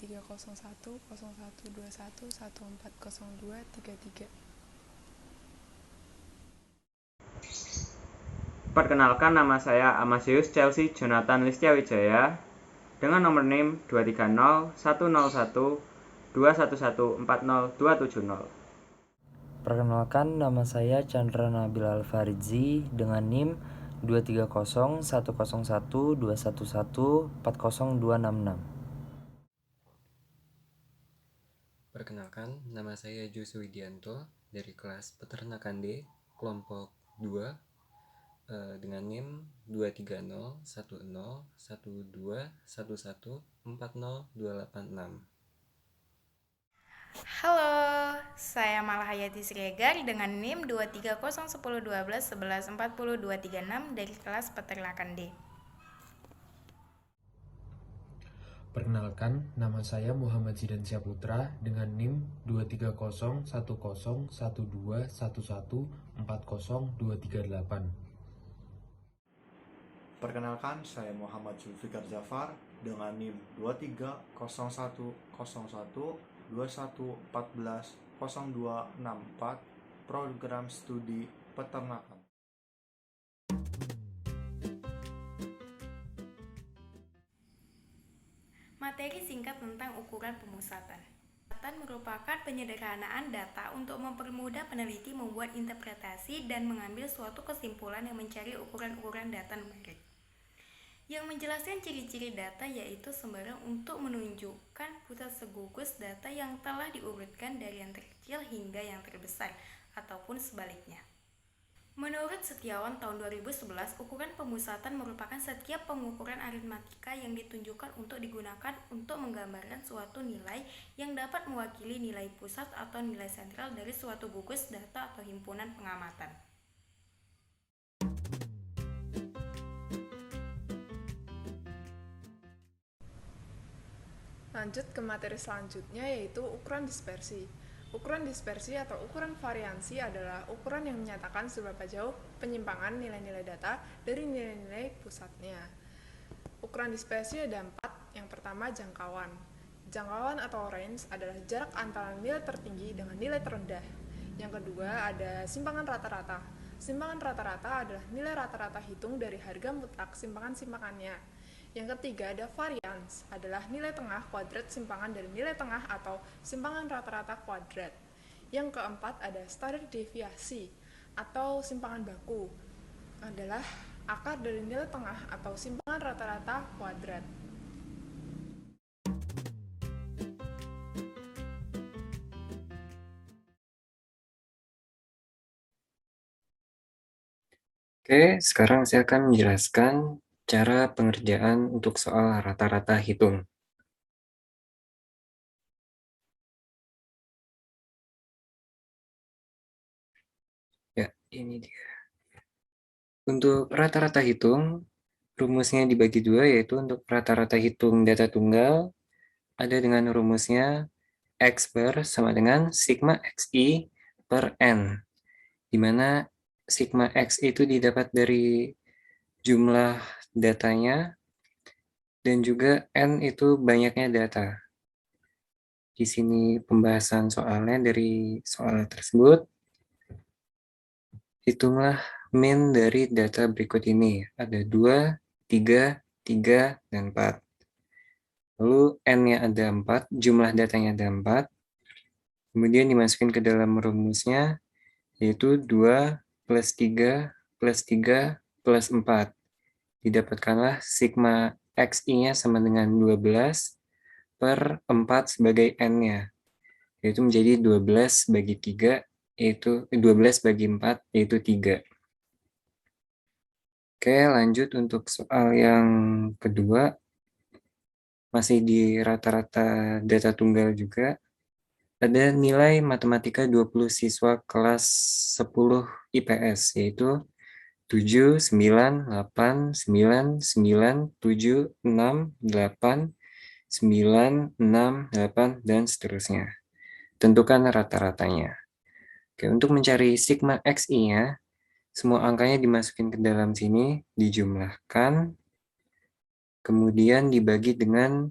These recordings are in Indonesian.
2301 0121 1402 33. Perkenalkan, nama saya Amasius Chelsea Jonathan Listiawijaya dengan nomor NIM 230 101 211 40270. Perkenalkan, nama saya Chandra Nabil Alfaridzi dengan NIM 230 101 211 40266. Perkenalkan, nama saya Josu Widianto dari kelas Peternakan D, kelompok 2, dengan NIM 230 10 1211 40286. Halo, saya Malahayati Sregar dengan NIM 2301011140236 dari kelas Peternakan D. Perkenalkan, nama saya Muhammad Zidan Syaputra dengan NIM 230101211140238. Perkenalkan, saya Muhammad Zulfikar Jafar dengan NIM 230112121140264 Program Studi Peternakan. Materi singkat tentang ukuran pemusatan. Pemusatan merupakan penyederhanaan data untuk mempermudah peneliti membuat interpretasi dan mengambil suatu kesimpulan yang mencari ukuran-ukuran data numerik. Yang menjelaskan ciri-ciri data yaitu sembarang untuk menunjukkan pusat segugus data yang telah diurutkan dari yang terkecil hingga yang terbesar, ataupun sebaliknya. Menurut Setiawan tahun 2011, ukuran pemusatan merupakan setiap pengukuran aritmatika yang ditunjukkan untuk digunakan untuk menggambarkan suatu nilai yang dapat mewakili nilai pusat atau nilai sentral dari suatu gugus data atau himpunan pengamatan. Lanjut ke materi selanjutnya, yaitu ukuran dispersi. Ukuran dispersi atau ukuran variansi adalah ukuran yang menyatakan seberapa jauh penyimpangan nilai-nilai data dari nilai-nilai pusatnya. Ukuran dispersi ada 4. Yang pertama, jangkauan. Jangkauan atau range adalah jarak antara nilai tertinggi dengan nilai terendah. Yang kedua, ada simpangan rata-rata. Simpangan rata-rata adalah nilai rata-rata hitung dari harga mutlak simpangan-simpangannya. Yang ketiga, ada varians, adalah nilai tengah kuadrat simpangan dari nilai tengah atau simpangan rata-rata kuadrat. Yang keempat, ada standar deviasi atau simpangan baku, adalah akar dari nilai tengah atau simpangan rata-rata kuadrat. Oke, sekarang saya akan menjelaskan cara pengerjaan untuk soal rata-rata hitung. Ya, ini dia. Untuk rata-rata hitung, rumusnya dibagi dua, yaitu untuk rata-rata hitung data tunggal, ada dengan rumusnya X bar sama dengan sigma XI per N, di mana sigma X itu didapat dari jumlah datanya, dan juga N itu banyaknya data. Di sini pembahasan soalnya dari soal tersebut. Hitunglah min dari data berikut ini. Ada 2, 3, 3, dan 4. Lalu N-nya ada 4, jumlah datanya ada 4. Kemudian dimasukin ke dalam rumusnya, yaitu 2 plus 3 plus 3 plus 4. Didapatkanlah sigma XI-nya sama dengan 12 per 4 sebagai N-nya. Yaitu menjadi 12 bagi 3, yaitu 12 bagi 4, yaitu 3. Oke, lanjut untuk soal yang kedua. Masih di rata-rata data tunggal juga. Ada nilai matematika 20 siswa kelas 10 IPS, yaitu 7, 9, 8, 9, 9, 7, 6, 8, 9, 6, 8, dan seterusnya. Tentukan rata-ratanya. Oke, untuk mencari sigma XI-nya, semua angkanya dimasukin ke dalam sini, dijumlahkan, kemudian dibagi dengan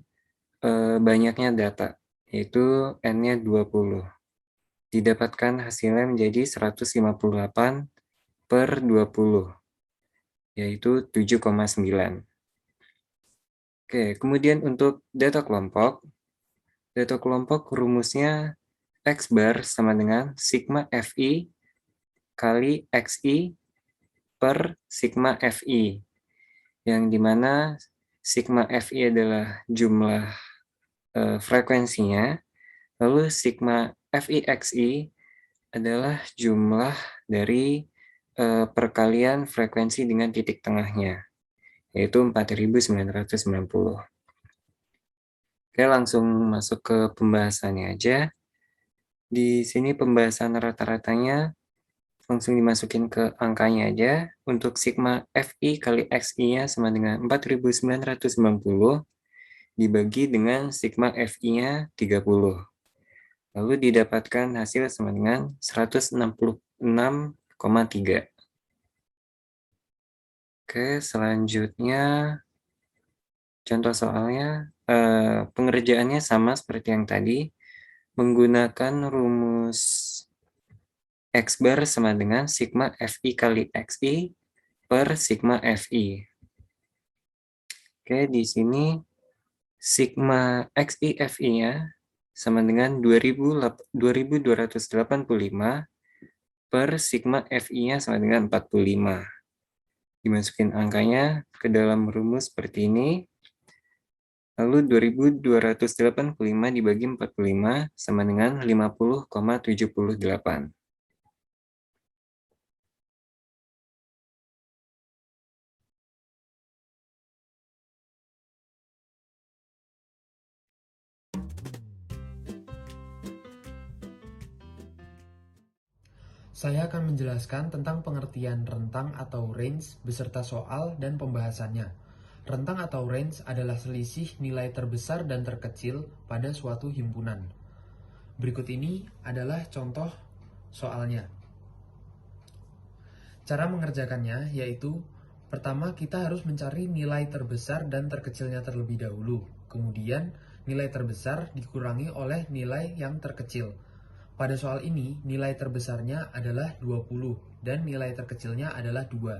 banyaknya data, yaitu N-nya 20. Didapatkan hasilnya menjadi 158 per 20, yaitu 7,9. Oke, kemudian untuk data kelompok rumusnya X bar sama dengan sigma FI kali XI per sigma FI, yang dimana sigma FI adalah jumlah frekuensinya, lalu sigma FI/XI adalah jumlah dari perkalian frekuensi dengan titik tengahnya, yaitu 4990. Oke, langsung masuk ke pembahasannya aja. Di sini pembahasan rata-ratanya langsung dimasukin ke angkanya aja. Untuk sigma FI kali XI-nya sama dengan 4990 dibagi dengan sigma FI-nya 30. Lalu didapatkan hasil sama dengan 166,3. Oke, selanjutnya contoh soalnya, pengerjaannya sama seperti yang tadi, menggunakan rumus X bar sama dengan sigma FI kali XI per sigma FI. Oke, di sini sigma XI FI-nya sama dengan 2285 per sigma FI-nya sama dengan 45. Dimasukin angkanya ke dalam rumus seperti ini. Lalu 2285 dibagi 45 sama dengan 50,78. Saya akan menjelaskan tentang pengertian rentang atau range beserta soal dan pembahasannya. Rentang atau range adalah selisih nilai terbesar dan terkecil pada suatu himpunan. Berikut ini adalah contoh soalnya. Cara mengerjakannya yaitu, pertama kita harus mencari nilai terbesar dan terkecilnya terlebih dahulu. Kemudian nilai terbesar dikurangi oleh nilai yang terkecil. Pada soal ini, nilai terbesarnya adalah 20 dan nilai terkecilnya adalah 2.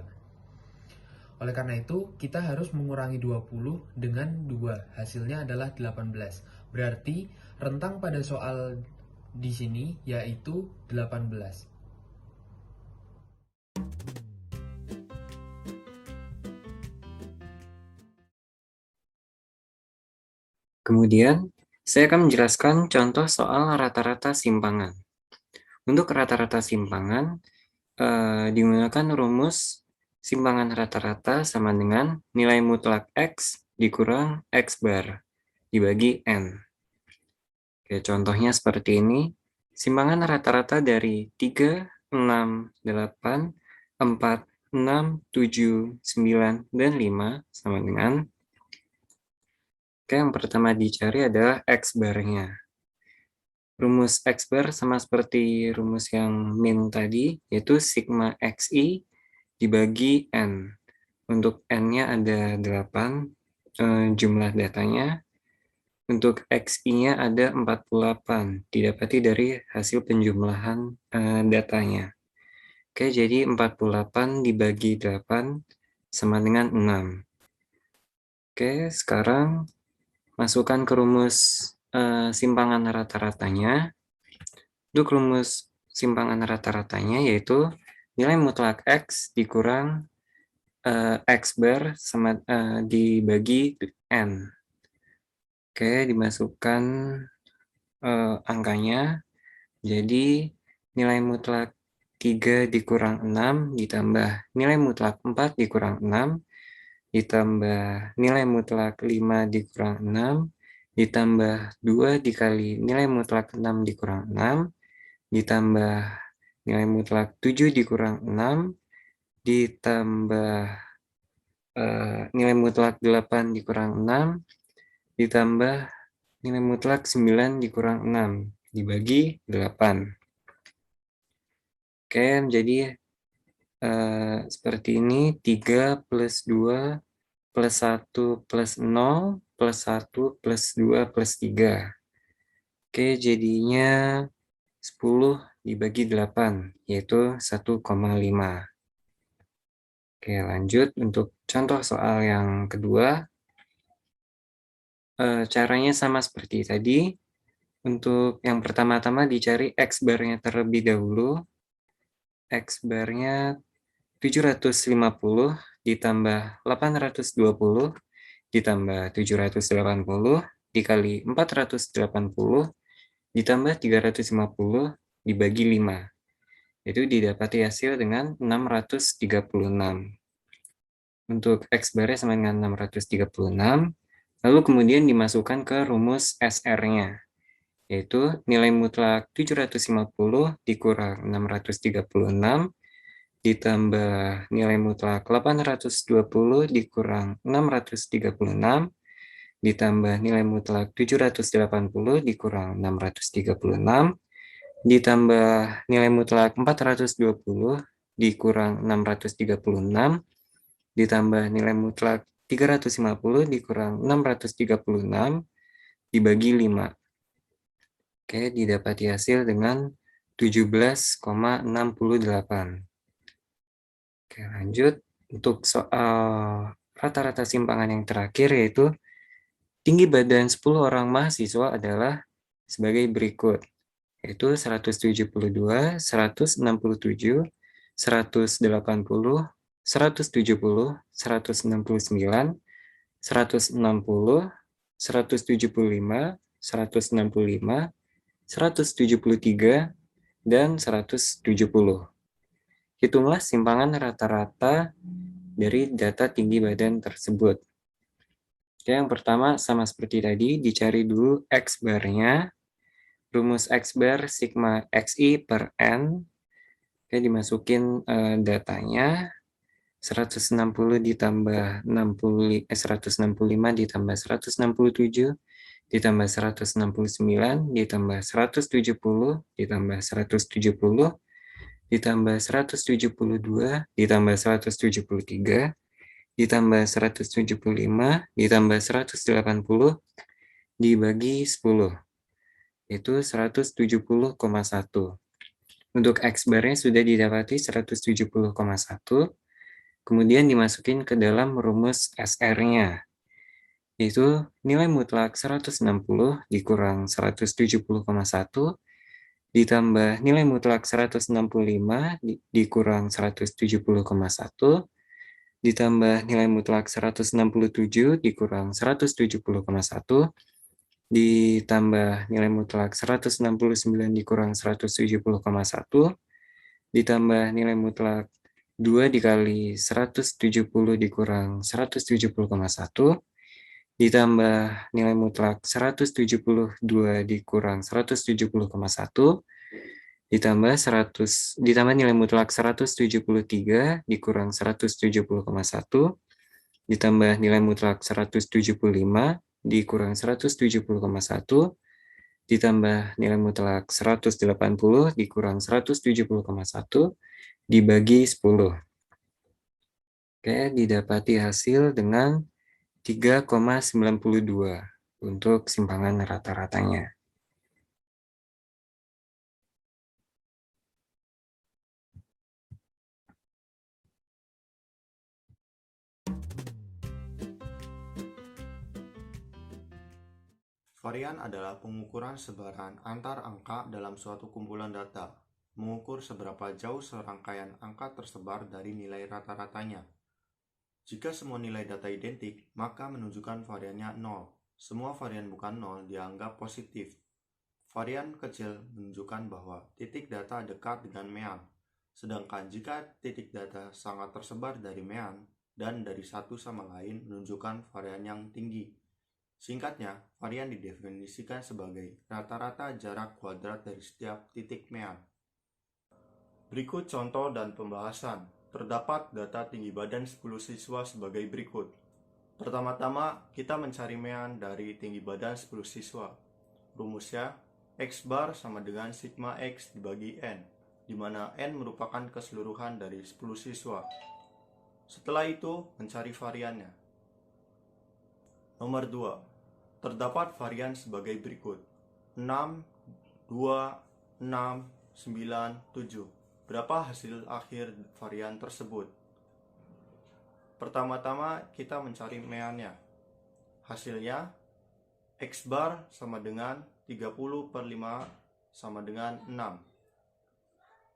Oleh karena itu, kita harus mengurangi 20 dengan 2. Hasilnya adalah 18. Berarti rentang pada soal di sini yaitu 18. Kemudian, saya akan menjelaskan contoh soal rata-rata simpangan. Untuk rata-rata simpangan, digunakan rumus simpangan rata-rata sama dengan nilai mutlak X dikurang X bar dibagi N. Oke, contohnya seperti ini. Simpangan rata-rata dari 3, 6, 8, 4, 6, 7, 9, dan 5 sama dengan, oke, yang pertama dicari adalah X bar-nya. Rumus X bar sama seperti rumus yang min tadi, yaitu sigma XI dibagi N. Untuk N-nya ada 8 jumlah datanya. Untuk XI-nya ada 48, didapati dari hasil penjumlahan datanya. Oke, jadi 48 dibagi 8 sama dengan 6. Oke, sekarang masukkan ke rumus simpangan rata-ratanya. Untuk rumus simpangan rata-ratanya yaitu nilai mutlak X dikurang X bar sama dibagi N. Oke, dimasukkan angkanya. Jadi nilai mutlak 3 dikurang 6 ditambah nilai mutlak 4 dikurang 6 ditambah nilai mutlak 5 dikurang 6 ditambah 2 dikali nilai mutlak 6 dikurang 6 ditambah nilai mutlak 7 dikurang 6 ditambah nilai mutlak 8 dikurang 6 ditambah nilai mutlak 9 dikurang 6 dibagi 8. Oke, menjadi seperti ini, 3 plus 2 plus 1 plus 0 plus 1 plus 2 plus 3. Oke, jadinya 10 dibagi 8, yaitu 1,5. Oke, lanjut untuk contoh soal yang kedua. Caranya sama seperti tadi. Untuk yang pertama-tama dicari X barnya terlebih dahulu. X barnya 750 ditambah 820 ditambah 780 dikali 480 ditambah 350 dibagi 5. Itu didapati hasil dengan 636. Untuk X barnya sama dengan 636. Lalu kemudian dimasukkan ke rumus SR-nya, yaitu nilai mutlak 750 dikurang 636 ditambah nilai mutlak 820 dikurang 636 ditambah nilai mutlak 780 dikurang 636 ditambah nilai mutlak 420 dikurang 636 ditambah nilai mutlak 350 dikurang 636 dibagi 5. Oke, didapati hasil dengan 17,68. Oke, lanjut. Untuk soal rata-rata simpangan yang terakhir, yaitu tinggi badan 10 orang mahasiswa adalah sebagai berikut, yaitu 172, 167, 180, 170, 169, 160, 175, 165, 173, dan 170. Hitunglah simpangan rata-rata dari data tinggi badan tersebut. Oke, yang pertama sama seperti tadi, dicari dulu X barnya. Rumus X bar sigma XI per N. Oke, dimasukin datanya. 160 ditambah 165 ditambah 167 ditambah 169 ditambah 170 ditambah 170 ditambah 172 ditambah 173 ditambah 175 ditambah 180 dibagi 10, itu 170,1. Untuk X barnya sudah didapati 170,1. Kemudian dimasukin ke dalam rumus SR-nya, yaitu nilai mutlak 160 dikurang 170,1 ditambah nilai mutlak 165 dikurang 170,1 ditambah nilai mutlak 167 dikurang 170,1 ditambah nilai mutlak 169 dikurang 170,1 ditambah nilai mutlak 2 dikali 170 dikurang 170,1 ditambah nilai mutlak 172 dikurang 170,1 ditambah nilai mutlak 173 dikurang 170,1 ditambah nilai mutlak 175 dikurang 170,1 ditambah nilai mutlak 180 dikurang 170,1 dibagi 10. Oke, didapati hasil dengan 3,92 untuk simpangan rata-ratanya. Varian adalah pengukuran sebaran antar angka dalam suatu kumpulan data, mengukur seberapa jauh serangkaian angka tersebar dari nilai rata-ratanya. Jika semua nilai data identik, maka menunjukkan variannya 0. Semua varian bukan 0 dianggap positif. Varian kecil menunjukkan bahwa titik data dekat dengan mean. Sedangkan jika titik data sangat tersebar dari mean dan dari satu sama lain menunjukkan varian yang tinggi. Singkatnya, varian didefinisikan sebagai rata-rata jarak kuadrat dari setiap titik mean. Berikut contoh dan pembahasan. Terdapat data tinggi badan 10 siswa sebagai berikut. Pertama-tama, kita mencari mean dari tinggi badan 10 siswa. Rumusnya, X bar sama dengan sigma X dibagi N, di mana N merupakan keseluruhan dari 10 siswa. Setelah itu, mencari variannya. Nomor 2. Terdapat varian sebagai berikut: 6, 2, 6, 9, 7. Berapa hasil akhir varian tersebut? Pertama-tama kita mencari meannya. Hasilnya, X bar sama dengan 30/5 sama dengan 6.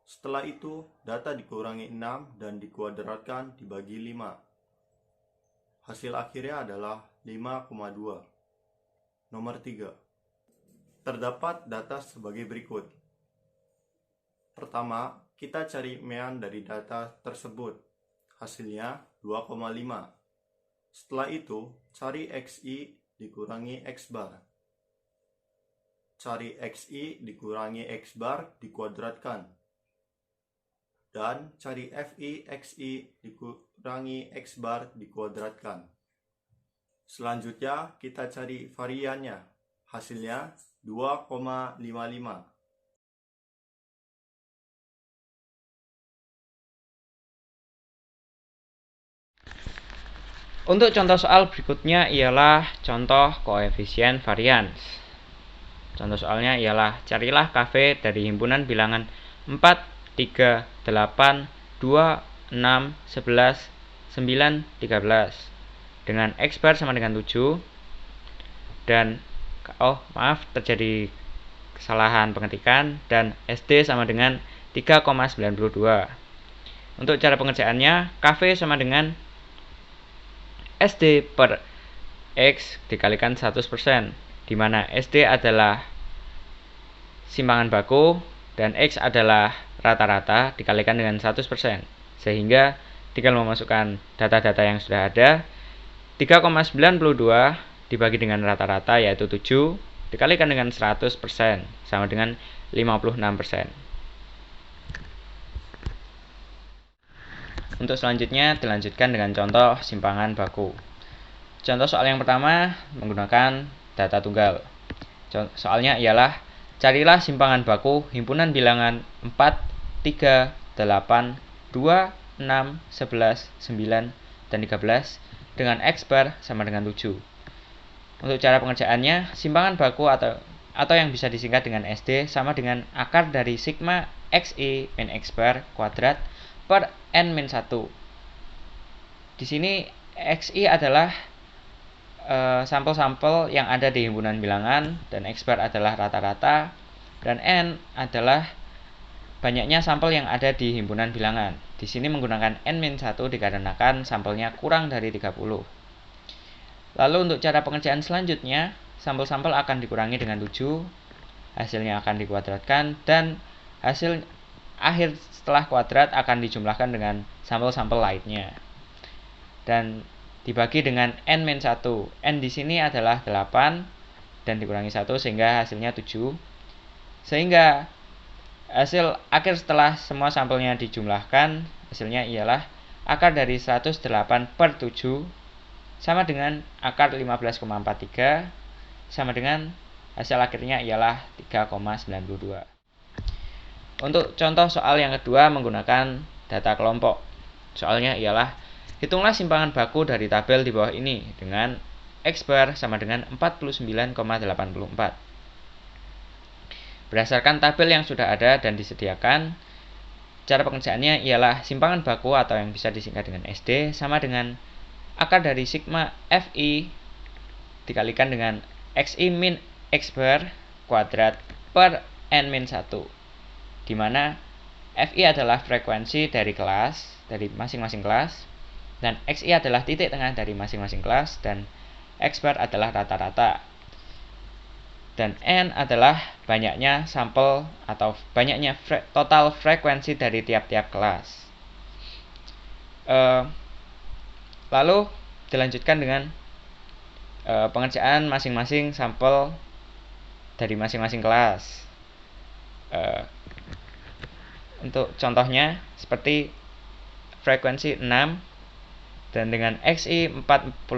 Setelah itu, data dikurangi 6 dan dikuadratkan dibagi 5. Hasil akhirnya adalah 5,2. Nomor 3. Terdapat data sebagai berikut. Pertama, kita cari mean dari data tersebut. Hasilnya 2,5. Setelah itu, cari XI dikurangi X bar. Cari XI dikurangi X bar dikuadratkan. Dan cari FI XI dikurangi X bar dikuadratkan. Selanjutnya, kita cari variannya. Hasilnya 2,55. Untuk contoh soal berikutnya ialah contoh koefisien varians. Contoh soalnya ialah carilah KV dari himpunan bilangan 4, 3, 8, 2, 6, 11, 9, 13 dengan X bar sama dengan 7 dan terjadi kesalahan pengetikan dan SD sama dengan 3,92. Untuk cara pengerjaannya, KV sama dengan SD per X dikalikan 100%, di mana SD adalah simpangan baku dan X adalah rata-rata dikalikan dengan 100%, sehingga tinggal memasukkan data-data yang sudah ada. 3,92 dibagi dengan rata-rata yaitu 7 dikalikan dengan 100% sama dengan 56%. Untuk selanjutnya dilanjutkan dengan contoh simpangan baku. Contoh soal yang pertama menggunakan data tunggal. Soalnya ialah carilah simpangan baku himpunan bilangan 4, 3, 8, 2, 6, 11, 9, dan 13 dengan X bar sama dengan 7. Untuk cara pengerjaannya, simpangan baku atau yang bisa disingkat dengan SD sama dengan akar dari sigma XI min X bar kuadrat per N-1. Di sini XI adalah sampel-sampel yang ada di himpunan bilangan dan X bar adalah rata-rata dan N adalah banyaknya sampel yang ada di himpunan bilangan. Di sini menggunakan N-1 dikarenakan sampelnya kurang dari 30. Lalu untuk cara pengerjaan selanjutnya, sampel-sampel akan dikurangi dengan 7, hasilnya akan dikuadratkan dan hasil akhir setelah kuadrat akan dijumlahkan dengan sampel-sampel lainnya dan dibagi dengan N-1. N di sini adalah 8 dan dikurangi 1 sehingga hasilnya 7. Sehingga hasil akhir setelah semua sampelnya dijumlahkan, hasilnya ialah akar dari 108 per 7 sama dengan akar 15,43 sama dengan hasil akhirnya ialah 3,92. Untuk contoh soal yang kedua menggunakan data kelompok. Soalnya ialah hitunglah simpangan baku dari tabel di bawah ini dengan X bar sama dengan 49,84. Berdasarkan tabel yang sudah ada dan disediakan, cara pengerjaannya ialah simpangan baku atau yang bisa disingkat dengan SD sama dengan akar dari sigma FI dikalikan dengan XI min X bar kuadrat per N-1, di mana FI adalah frekuensi dari masing-masing kelas dan XI adalah titik tengah dari masing-masing kelas dan X bar adalah rata-rata dan N adalah banyaknya sampel atau banyaknya total frekuensi dari tiap-tiap kelas. Lalu dilanjutkan dengan pengerjaan masing-masing sampel dari masing-masing kelas. Untuk contohnya seperti frekuensi 6 dan dengan XI 44,5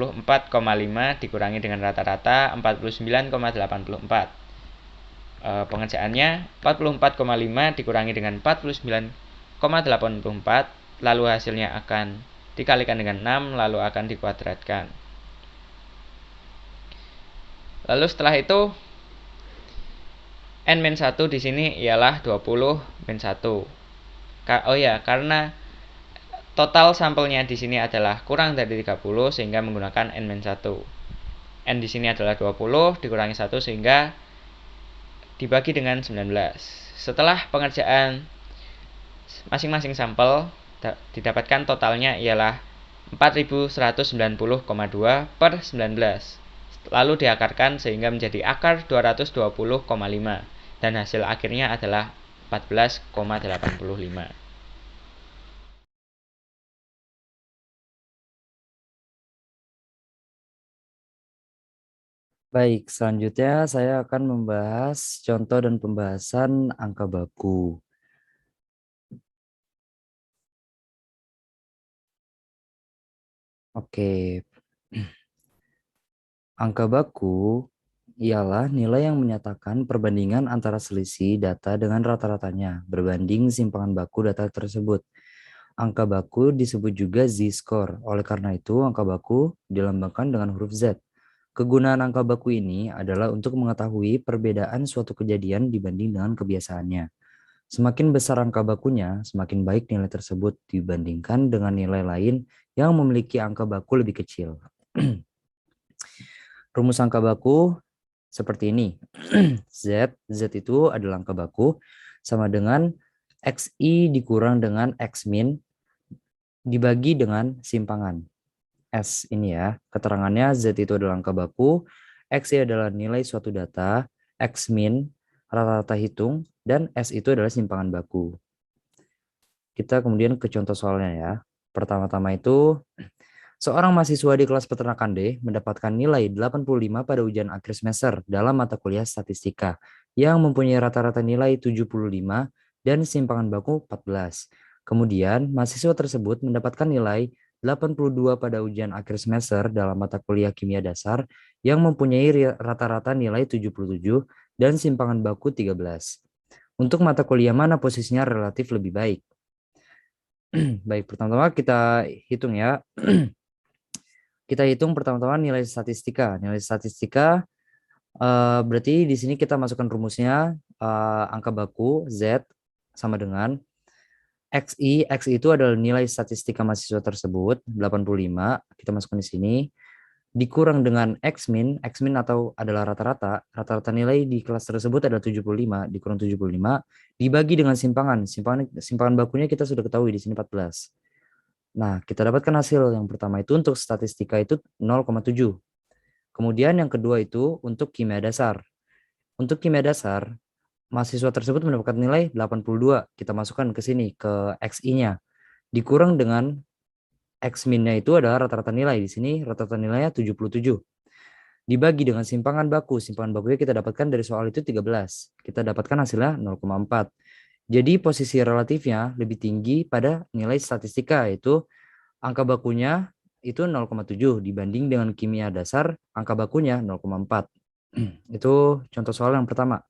dikurangi dengan rata-rata 49,84. Pengerjaannya 44,5 dikurangi dengan 49,84 lalu hasilnya akan dikalikan dengan 6 lalu akan dikuadratkan. Lalu setelah itu N-1 di sini ialah 20 min 1. Oh ya, karena total sampelnya di sini adalah kurang dari 30 sehingga menggunakan N-1. N di sini adalah 20 dikurangi 1 sehingga dibagi dengan 19. Setelah pengerjaan masing-masing sampel didapatkan totalnya ialah 4190,2 per 19. Lalu diakarkan sehingga menjadi akar 220,5 dan hasil akhirnya adalah 14,85. Baik, selanjutnya saya akan membahas contoh dan pembahasan angka baku. Oke. Angka baku ialah nilai yang menyatakan perbandingan antara selisih data dengan rata-ratanya berbanding simpangan baku data tersebut. Angka baku disebut juga z-score. Oleh karena itu, angka baku dilambangkan dengan huruf Z. Kegunaan angka baku ini adalah untuk mengetahui perbedaan suatu kejadian dibanding dengan kebiasaannya. Semakin besar angka bakunya, semakin baik nilai tersebut dibandingkan dengan nilai lain yang memiliki angka baku lebih kecil. Rumus angka baku seperti ini. Z itu adalah angka baku sama dengan XI dikurang dengan X min dibagi dengan simpangan. S ini ya, keterangannya Z itu adalah angka baku, XI adalah nilai suatu data, X min rata-rata hitung, dan S itu adalah simpangan baku. Kita kemudian ke contoh soalnya ya. Pertama-tama itu, seorang mahasiswa di kelas peternakan D mendapatkan nilai 85 pada ujian akhir semester dalam mata kuliah statistika yang mempunyai rata-rata nilai 75 dan simpangan baku 14. Kemudian, mahasiswa tersebut mendapatkan nilai 82 pada ujian akhir semester dalam mata kuliah kimia dasar yang mempunyai rata-rata nilai 77 dan simpangan baku 13. Untuk mata kuliah mana posisinya relatif lebih baik? Baik, pertama-tama kita hitung ya. Kita hitung pertama-tama nilai statistika. Nilai statistika berarti di sini kita masukkan rumusnya angka baku Z sama dengan XI itu adalah nilai statistika mahasiswa tersebut 85, kita masukkan di sini, dikurang dengan X min atau adalah rata-rata nilai di kelas tersebut adalah 75, dikurang 75, dibagi dengan simpangan bakunya kita sudah ketahui di sini 14. Nah, kita dapatkan hasil yang pertama itu untuk statistika itu 0,7. Kemudian yang kedua itu untuk kimia dasar. Untuk kimia dasar, mahasiswa tersebut mendapatkan nilai 82. Kita masukkan ke sini, ke XI-nya. Dikurang dengan X min-nya itu adalah rata-rata nilai. Di sini rata-rata nilainya 77. Dibagi dengan simpangan baku. Simpangan bakunya kita dapatkan dari soal itu 13. Kita dapatkan hasilnya 0,4. Jadi posisi relatifnya lebih tinggi pada nilai statistika, yaitu angka bakunya itu 0,7 dibanding dengan kimia dasar angka bakunya 0,4. Itu contoh soal yang pertama.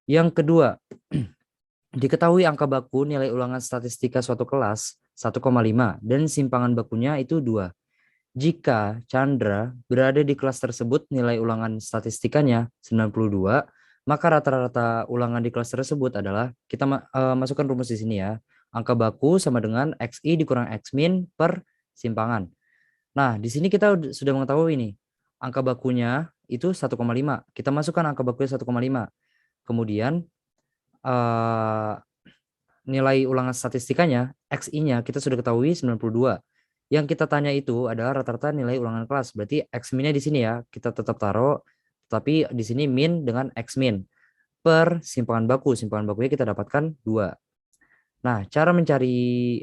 Yang kedua, diketahui angka baku nilai ulangan statistika suatu kelas 1,5 dan simpangan bakunya itu 2. Jika Chandra berada di kelas tersebut nilai ulangan statistikanya 92, maka rata-rata ulangan di kelas tersebut adalah, kita masukkan rumus di sini ya, angka baku sama dengan XI dikurang X min per simpangan. Nah, di sini kita sudah mengetahui ini, angka bakunya itu 1,5. Kita masukkan angka bakunya 1,5. Kemudian nilai ulangan statistikanya, XI-nya kita sudah ketahui 92. Yang kita tanya itu adalah rata-rata nilai ulangan kelas. Berarti X min-nya di sini ya, kita tetap taruh, tapi di sini min dengan X min per simpangan baku. Simpangan bakunya kita dapatkan 2. Nah, cara mencari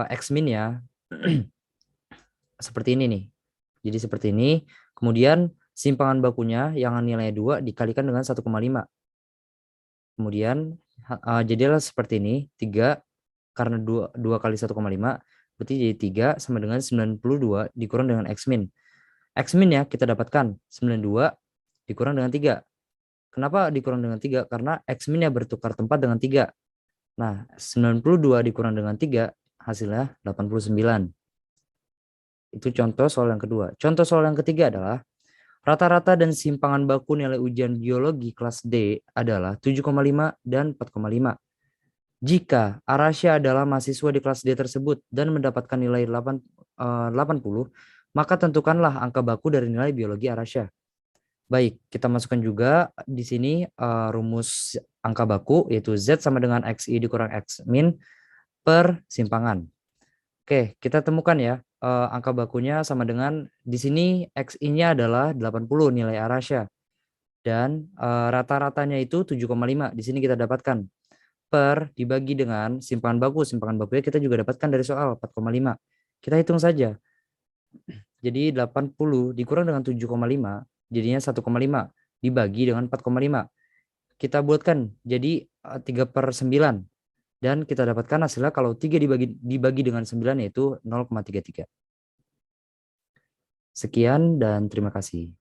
X min ya seperti ini nih. Jadi seperti ini. Kemudian simpangan bakunya yang nilainya 2 dikalikan dengan 1,5. Kemudian jadilah seperti ini, 3 karena 2 kali 1,5 berarti jadi 3 sama dengan 92 dikurang dengan X min. X min ya kita dapatkan 92 dikurang dengan 3. Kenapa dikurang dengan 3? Karena X min ya bertukar tempat dengan 3. Nah, 92 dikurang dengan 3 hasilnya 89. Itu contoh soal yang kedua. Contoh soal yang ketiga adalah Rata-rata dan simpangan baku nilai ujian biologi kelas D adalah 7,5 dan 4,5. Jika Arasya adalah mahasiswa di kelas D tersebut dan mendapatkan nilai 80, maka tentukanlah angka baku dari nilai biologi Arasya. Baik, kita masukkan juga di sini rumus angka baku, yaitu Z sama dengan XI dikurang X min per simpangan. Oke, kita temukan ya, angka bakunya sama dengan, di sini XI-nya adalah 80 nilai Arasya. Dan rata-ratanya itu 7,5, di sini kita dapatkan. Per dibagi dengan simpangan bakunya kita juga dapatkan dari soal 4,5. Kita hitung saja. Jadi 80 dikurang dengan 7,5 jadinya 1,5 dibagi dengan 4,5. Kita buatkan jadi 3/9 dan kita dapatkan hasilnya kalau 3 dibagi dengan 9 yaitu 0,33. Sekian dan terima kasih.